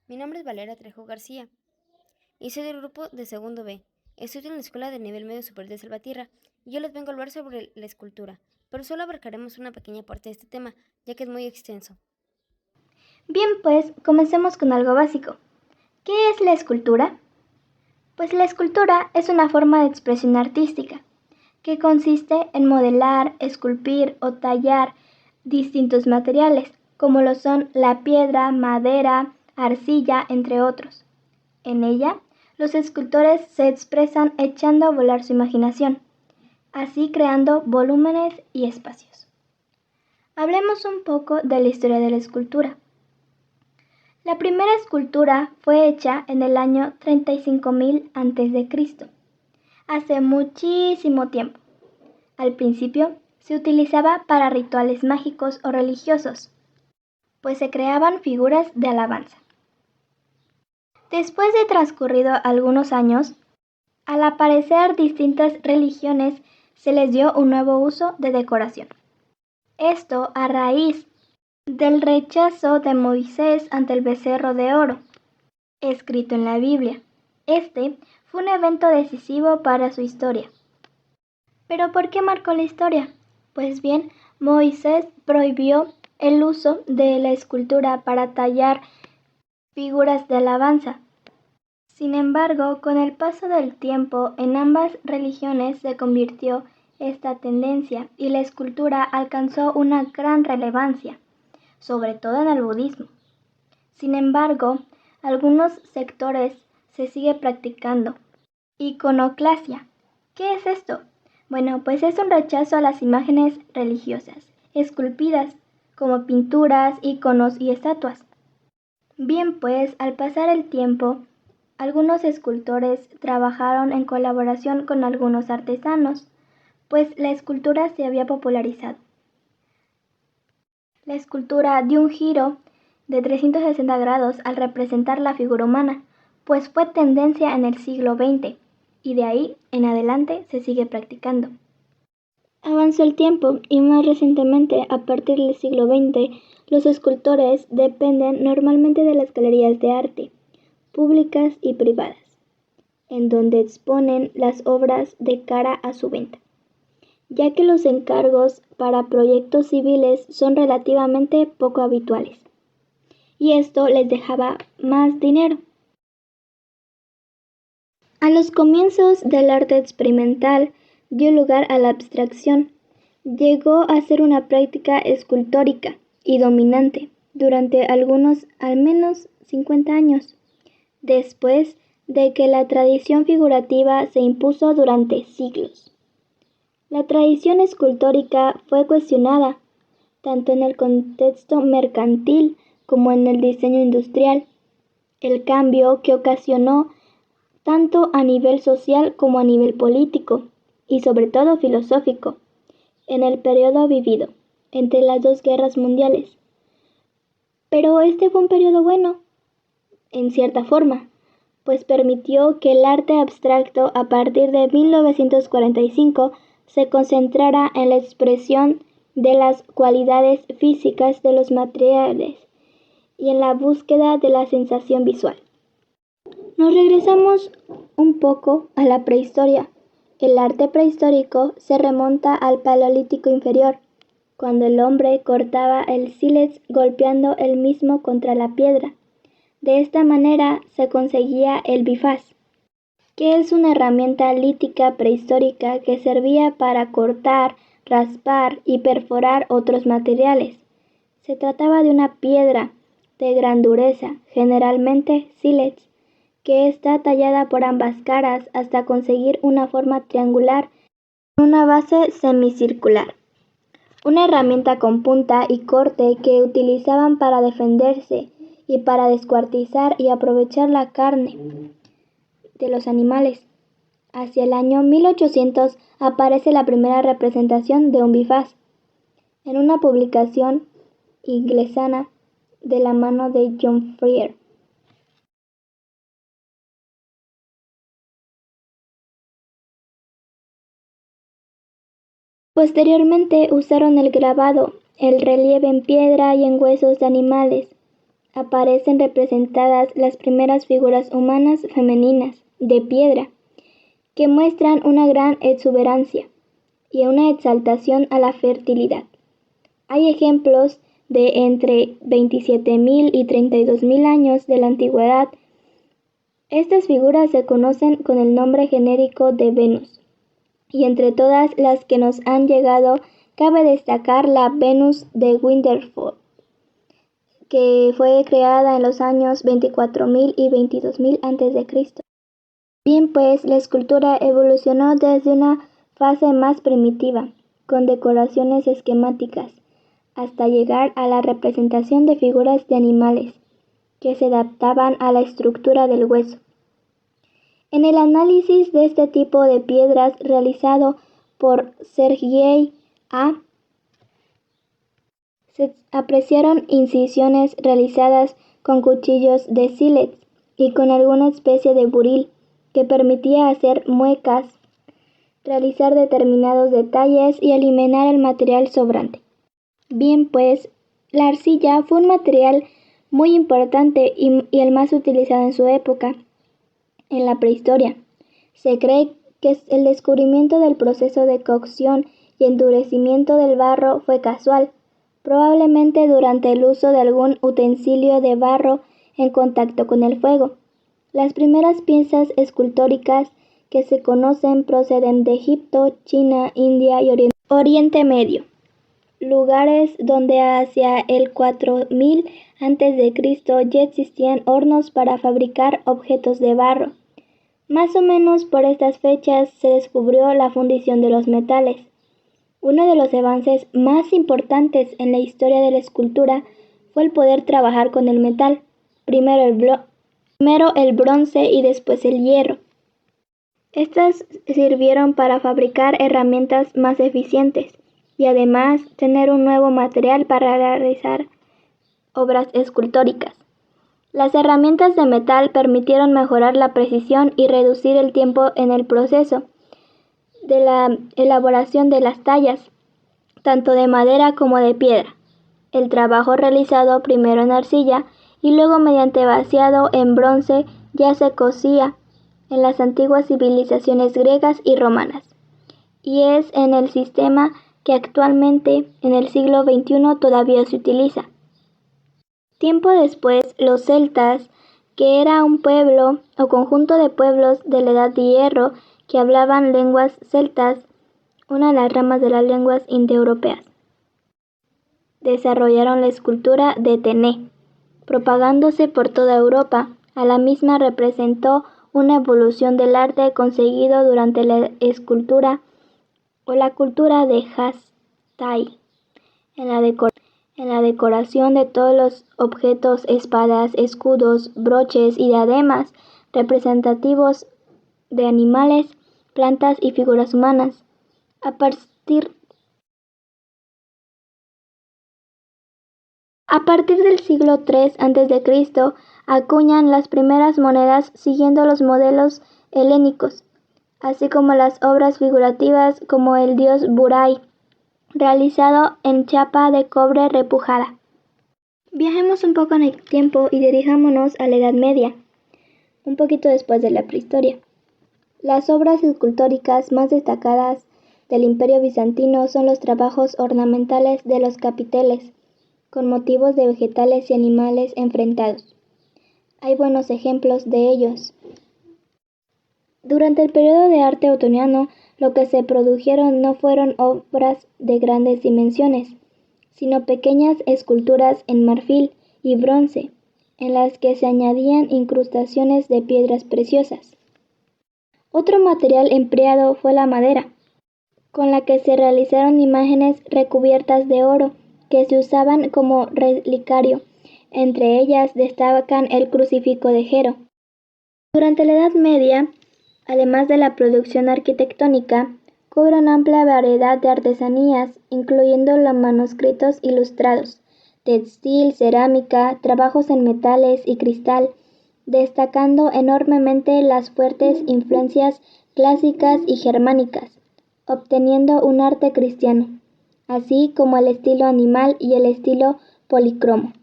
Mi nombre es Valeria Trejo García y soy del grupo de segundo B. Estudio en la Escuela de Nivel Medio Superior de Salvatierra y yo les vengo a hablar sobre la escultura, pero solo abarcaremos una pequeña parte de este tema, ya que es muy extenso. Bien, pues comencemos con algo básico. ¿Qué es la escultura? Pues la escultura es una forma de expresión artística que consiste en modelar, esculpir o tallar distintos materiales, como lo son la piedra, madera, arcilla, entre otros. En ella, los escultores se expresan echando a volar su imaginación, así creando volúmenes y espacios. Hablemos un poco de la historia de la escultura. La primera escultura fue hecha en el año 35.000 a.C., hace muchísimo tiempo. Al principio se utilizaba para rituales mágicos o religiosos, pues se creaban figuras de alabanza. Después de transcurrido algunos años, al aparecer distintas religiones, se les dio un nuevo uso de decoración. Esto a raíz del rechazo de Moisés ante el becerro de oro, escrito en la Biblia. Este fue un evento decisivo para su historia. ¿Pero por qué marcó la historia? Pues bien, Moisés prohibió el uso de la escultura para tallar figuras de alabanza. Sin embargo, con el paso del tiempo, en ambas religiones se convirtió esta tendencia y la escultura alcanzó una gran relevancia, sobre todo en el budismo. Sin embargo, algunos sectores se sigue practicando. Iconoclasia. ¿Qué es esto? Bueno, pues es un rechazo a las imágenes religiosas, esculpidas como pinturas, iconos y estatuas. Bien, pues al pasar el tiempo, algunos escultores trabajaron en colaboración con algunos artesanos, pues la escultura se había popularizado. La escultura dio un giro de 360 grados al representar la figura humana, pues fue tendencia en el siglo XX y de ahí en adelante se sigue practicando. Avanzó el tiempo y más recientemente, a partir del siglo XX, los escultores dependen normalmente de las galerías de arte, públicas y privadas, en donde exponen las obras de cara a su venta, ya que los encargos para proyectos civiles son relativamente poco habituales, y esto les dejaba más dinero. A los comienzos del arte experimental dio lugar a la abstracción. Llegó a ser una práctica escultórica y dominante durante algunos al menos 50 años, después de que la tradición figurativa se impuso durante siglos. La tradición escultórica fue cuestionada, tanto en el contexto mercantil como en el diseño industrial. El cambio que ocasionó tanto a nivel social como a nivel político y sobre todo filosófico, en el periodo vivido entre las dos guerras mundiales. Pero este fue un periodo bueno, en cierta forma, pues permitió que el arte abstracto a partir de 1945 se concentrara en la expresión de las cualidades físicas de los materiales y en la búsqueda de la sensación visual. Nos regresamos un poco a la prehistoria. El arte prehistórico se remonta al Paleolítico inferior, cuando el hombre cortaba el sílex golpeando el mismo contra la piedra. De esta manera se conseguía el bifaz, que es una herramienta lítica prehistórica que servía para cortar, raspar y perforar otros materiales. Se trataba de una piedra de gran dureza, generalmente sílex, que está tallada por ambas caras hasta conseguir una forma triangular con una base semicircular. Una herramienta con punta y corte que utilizaban para defenderse y para descuartizar y aprovechar la carne de los animales. Hacia el año 1800 aparece la primera representación de un bifaz en una publicación inglesana de la mano de John Freer. Posteriormente usaron el grabado, el relieve en piedra y en huesos de animales, aparecen representadas las primeras figuras humanas femeninas, de piedra, que muestran una gran exuberancia y una exaltación a la fertilidad. Hay ejemplos de entre 27.000 y 32.000 años de la antigüedad. Estas figuras se conocen con el nombre genérico de Venus, y entre todas las que nos han llegado cabe destacar la Venus de Winterthur, que fue creada en los años 24.000 y 22.000 a.C. Bien pues, la escultura evolucionó desde una fase más primitiva, con decoraciones esquemáticas, hasta llegar a la representación de figuras de animales, que se adaptaban a la estructura del hueso. En el análisis de este tipo de piedras realizado por Sergei A., se apreciaron incisiones realizadas con cuchillos de sílex y con alguna especie de buril que permitía hacer muecas, realizar determinados detalles y eliminar el material sobrante. Bien pues, la arcilla fue un material muy importante y el más utilizado en su época, en la prehistoria. Se cree que el descubrimiento del proceso de cocción y endurecimiento del barro fue casual, probablemente durante el uso de algún utensilio de barro en contacto con el fuego. Las primeras piezas escultóricas que se conocen proceden de Egipto, China, India y Oriente Medio, lugares donde hacia el 4000 a.C. ya existían hornos para fabricar objetos de barro. Más o menos por estas fechas se descubrió la fundición de los metales. Uno de los avances más importantes en la historia de la escultura fue el poder trabajar con el metal, primero el bronce y después el hierro. Estas sirvieron para fabricar herramientas más eficientes y además tener un nuevo material para realizar obras escultóricas. Las herramientas de metal permitieron mejorar la precisión y reducir el tiempo en el proceso de la elaboración de las tallas, tanto de madera como de piedra. El trabajo realizado primero en arcilla y luego mediante vaciado en bronce ya se cocía en las antiguas civilizaciones griegas y romanas, y es en el sistema que actualmente, en el siglo XXI, todavía se utiliza. Tiempo después, los celtas, que era un pueblo o conjunto de pueblos de la Edad de Hierro que hablaban lenguas celtas, una de las ramas de las lenguas indoeuropeas, desarrollaron la escultura de Tené, propagándose por toda Europa. A la misma representó una evolución del arte conseguido durante la escultura o la cultura de Hastai, en la decoración de todos los objetos, espadas, escudos, broches y diademas representativos de animales, plantas y figuras humanas. A partir del siglo III a.C., acuñan las primeras monedas siguiendo los modelos helénicos, así como las obras figurativas como el dios Buray, realizado en chapa de cobre repujada. Viajemos un poco en el tiempo y dirijámonos a la Edad Media, un poquito después de la prehistoria. Las obras escultóricas más destacadas del Imperio Bizantino son los trabajos ornamentales de los capiteles, con motivos de vegetales y animales enfrentados. Hay buenos ejemplos de ellos. Durante el periodo de arte otoniano, lo que se produjeron no fueron obras de grandes dimensiones, sino pequeñas esculturas en marfil y bronce, en las que se añadían incrustaciones de piedras preciosas. Otro material empleado fue la madera, con la que se realizaron imágenes recubiertas de oro que se usaban como relicario. Entre ellas destacan el crucifijo de Jero. Durante la Edad Media, además de la producción arquitectónica, cubre una amplia variedad de artesanías, incluyendo los manuscritos ilustrados, textil, cerámica, trabajos en metales y cristal, destacando enormemente las fuertes influencias clásicas y germánicas, obteniendo un arte cristiano, así como el estilo animal y el estilo policromo.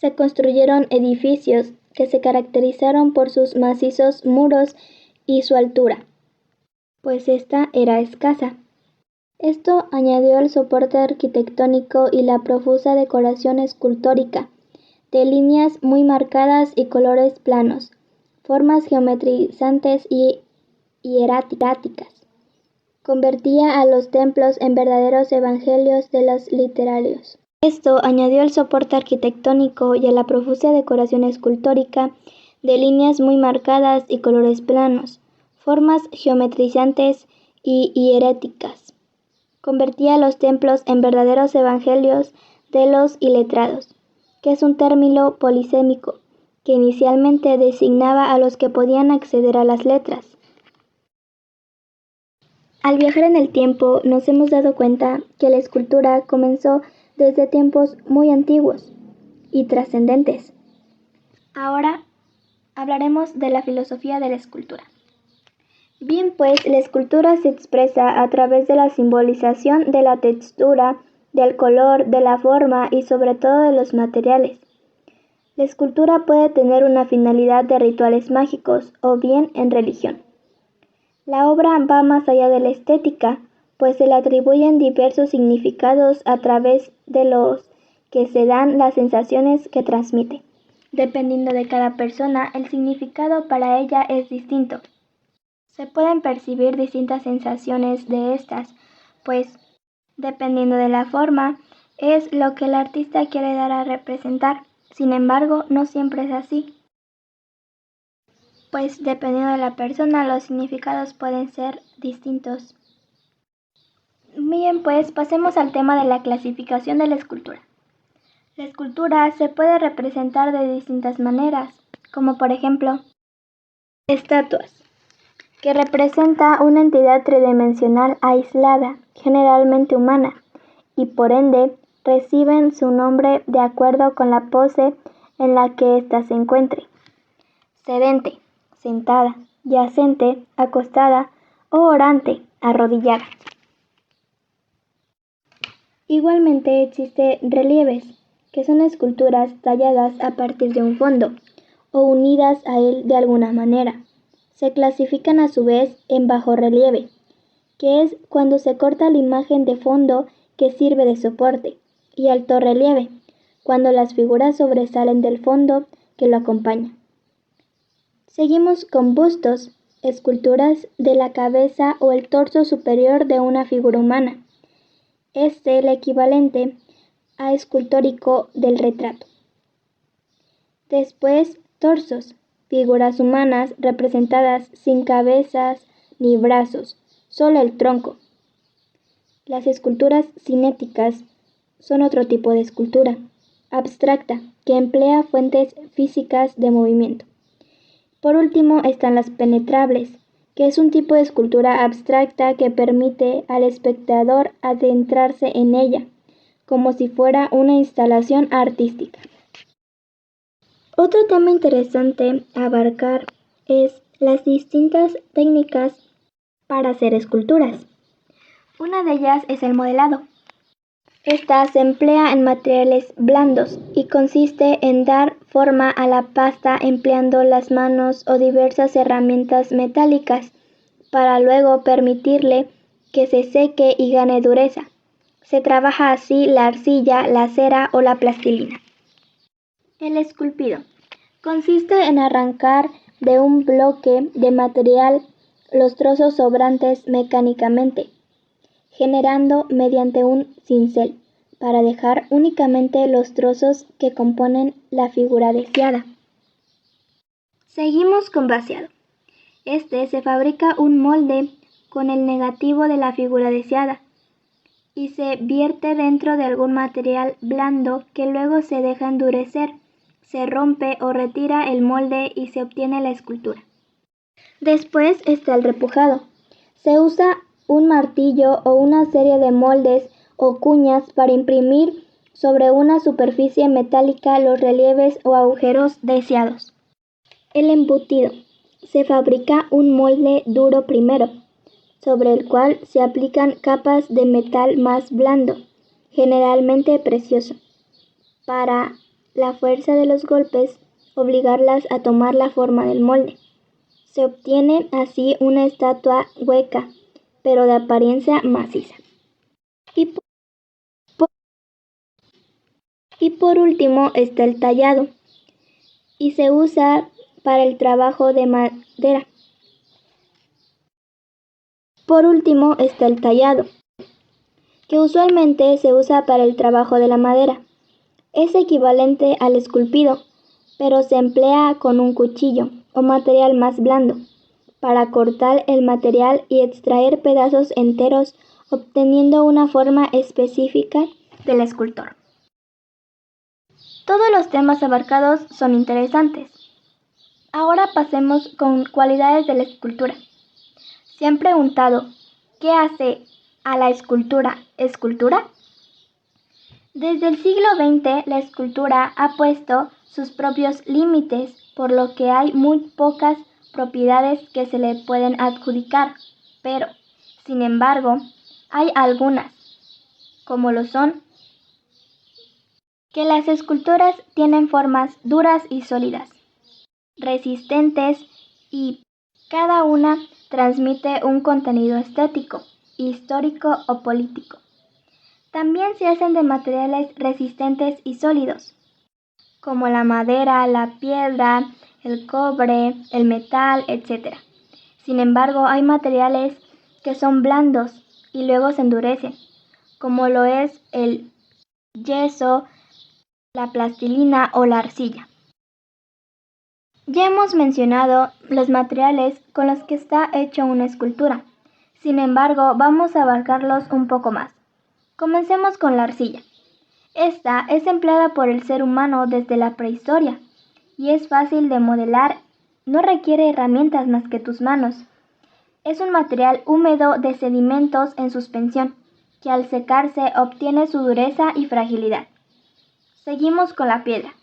se construyeron edificios que se caracterizaron por sus macizos muros y su altura, pues esta era escasa. Esto añadió el soporte arquitectónico y la profusa decoración escultórica, de líneas muy marcadas y colores planos, formas geometrizantes y hieráticas. Convertía a los templos en verdaderos evangelios de los literarios. Esto añadió el soporte arquitectónico y a la profusa decoración escultórica, de líneas muy marcadas y colores planos, formas geometrizantes y hieráticas. Convertía a los templos en verdaderos evangelios de los iletrados, que es un término polisémico, que inicialmente designaba a los que podían acceder a las letras. Al viajar en el tiempo nos hemos dado cuenta que la escultura comenzó desde tiempos muy antiguos y trascendentes. Ahora hablaremos de la filosofía de la escultura. Bien, pues la escultura se expresa a través de la simbolización de la textura, del color, de la forma y sobre todo de los materiales. La escultura puede tener una finalidad de rituales mágicos o bien en religión. La obra va más allá de la estética, pues se le atribuyen diversos significados a través de los que se dan las sensaciones que transmite. Dependiendo de cada persona, el significado para ella es distinto. Se pueden percibir distintas sensaciones de estas, pues, dependiendo de la forma, es lo que el artista quiere dar a representar. Sin embargo, no siempre es así, pues dependiendo de la persona, los significados pueden ser distintos. Bien, pues pasemos al tema de la clasificación de la escultura. La escultura se puede representar de distintas maneras, como por ejemplo, estatuas, que representa una entidad tridimensional aislada, generalmente humana, y por ende reciben su nombre de acuerdo con la pose en la que ésta se encuentre. Sedente, sentada, yacente, acostada o orante, arrodillada. Igualmente existen relieves, que son esculturas talladas a partir de un fondo o unidas a él de alguna manera. Se clasifican a su vez en bajorrelieve, que es cuando se corta la imagen de fondo que sirve de soporte, y altorrelieve, cuando las figuras sobresalen del fondo que lo acompaña. Seguimos con bustos, esculturas de la cabeza o el torso superior de una figura humana. Es el equivalente a escultórico del retrato. Después, torsos, figuras humanas representadas sin cabezas ni brazos, solo el tronco. Las esculturas cinéticas son otro tipo de escultura, abstracta, que emplea fuentes físicas de movimiento. Por último están las penetrables, que es un tipo de escultura abstracta que permite al espectador adentrarse en ella, como si fuera una instalación artística. Otro tema interesante a abarcar es las distintas técnicas para hacer esculturas. Una de ellas es el modelado. Esta se emplea en materiales blandos y consiste en dar forma a la pasta empleando las manos o diversas herramientas metálicas para luego permitirle que se seque y gane dureza. Se trabaja así la arcilla, la cera o la plastilina. El esculpido consiste en arrancar de un bloque de material los trozos sobrantes mecánicamente, generando mediante un cincel, para dejar únicamente los trozos que componen la figura deseada. Seguimos con vaciado. Se fabrica un molde con el negativo de la figura deseada y se vierte dentro de algún material blando que luego se deja endurecer, se rompe o retira el molde y se obtiene la escultura. Después está el repujado. Se usa un martillo o una serie de moldes o cuñas para imprimir sobre una superficie metálica los relieves o agujeros deseados. El embutido. Se fabrica un molde duro primero, sobre el cual se aplican capas de metal más blando, generalmente precioso, para la fuerza de los golpes obligarlas a tomar la forma del molde. Se obtiene así una estatua hueca, pero de apariencia maciza. Y por último está el tallado, y se usa para el trabajo de madera. Por último está el tallado, que usualmente se usa para el trabajo de la madera. Es equivalente al esculpido, pero se emplea con un cuchillo o material más blando para cortar el material y extraer pedazos enteros, obteniendo una forma específica del escultor. Todos los temas abarcados son interesantes. Ahora pasemos con cualidades de la escultura. ¿Se han preguntado qué hace a la escultura escultura? Desde el siglo XX, la escultura ha puesto sus propios límites, por lo que hay muy pocas propiedades que se le pueden adjudicar, pero, sin embargo, hay algunas, como lo son que las esculturas tienen formas duras y sólidas, resistentes y cada una transmite un contenido estético, histórico o político. También se hacen de materiales resistentes y sólidos, como la madera, la piedra, el cobre, el metal, etc. Sin embargo, hay materiales que son blandos y luego se endurecen, como lo es el yeso, la plastilina o la arcilla. Ya hemos mencionado los materiales con los que está hecha una escultura. Sin embargo, vamos a abarcarlos un poco más. Comencemos con la arcilla. Esta es empleada por el ser humano desde la prehistoria y es fácil de modelar, no requiere herramientas más que tus manos. Es un material húmedo de sedimentos en suspensión, que al secarse obtiene su dureza y fragilidad. Seguimos con la piedra.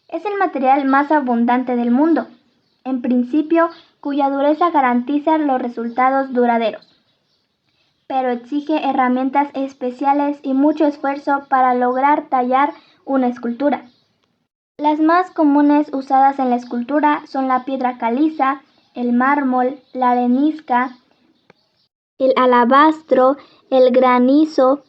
Es el material más abundante del mundo, en principio, cuya dureza garantiza los resultados duraderos, pero exige herramientas especiales y mucho esfuerzo para lograr tallar una escultura. Las más comunes usadas en la escultura son la piedra caliza, el mármol, la arenisca, el alabastro, el granizo,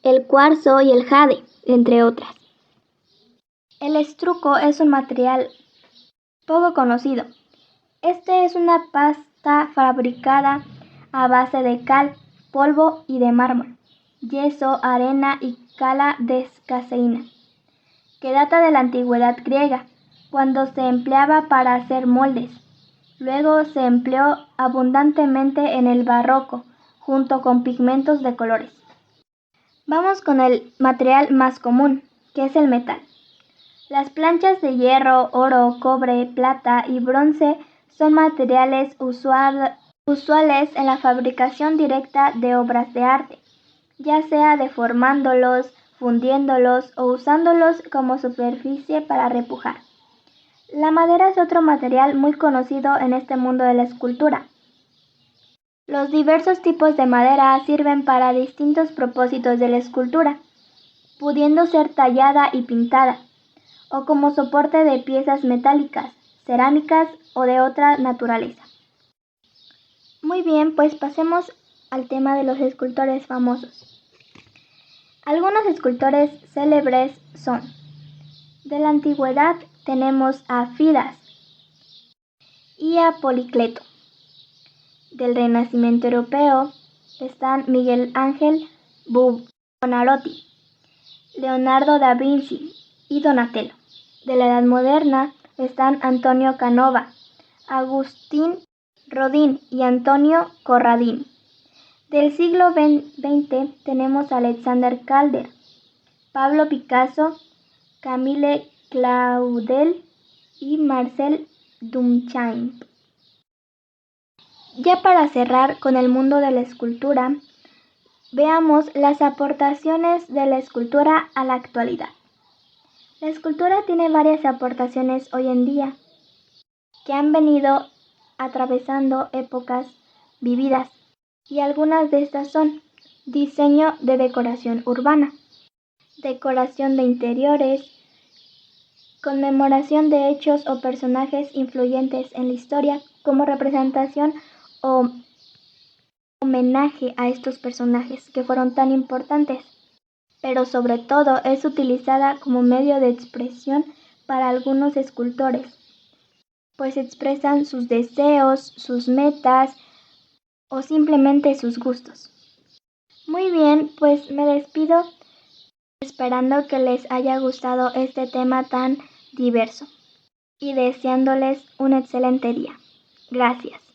el cuarzo y el jade, entre otras. El estruco es un material poco conocido. Este es una pasta fabricada a base de cal, polvo y de mármol, yeso, arena y cala de caseína, que data de la antigüedad griega, cuando se empleaba para hacer moldes. Luego se empleó abundantemente en el barroco, junto con pigmentos de colores. Vamos con el material más común, que es el metal. Las planchas de hierro, oro, cobre, plata y bronce son materiales usuales en la fabricación directa de obras de arte, ya sea deformándolos, fundiéndolos o usándolos como superficie para repujar. La madera es otro material muy conocido en este mundo de la escultura. Los diversos tipos de madera sirven para distintos propósitos de la escultura, pudiendo ser tallada y pintada, o como soporte de piezas metálicas, cerámicas o de otra naturaleza. Muy bien, pues pasemos al tema de los escultores famosos. Algunos escultores célebres son: de la antigüedad tenemos a Fidas y a Policleto. Del Renacimiento europeo están Miguel Ángel Buonarroti, Leonardo da Vinci y Donatello. De la Edad Moderna están Antonio Canova, Agustín Rodin y Antonio Corradini. Del siglo XX tenemos a Alexander Calder, Pablo Picasso, Camille Claudel y Marcel Duchamp. Ya para cerrar con el mundo de la escultura, veamos las aportaciones de la escultura a la actualidad. La escultura tiene varias aportaciones hoy en día, que han venido atravesando épocas vividas, y algunas de estas son: diseño de decoración urbana, decoración de interiores, conmemoración de hechos o personajes influyentes en la historia como representación o homenaje a estos personajes que fueron tan importantes, pero sobre todo es utilizada como medio de expresión para algunos escultores, pues expresan sus deseos, sus metas o simplemente sus gustos. Muy bien, pues me despido esperando que les haya gustado este tema tan diverso y deseándoles un excelente día. Gracias.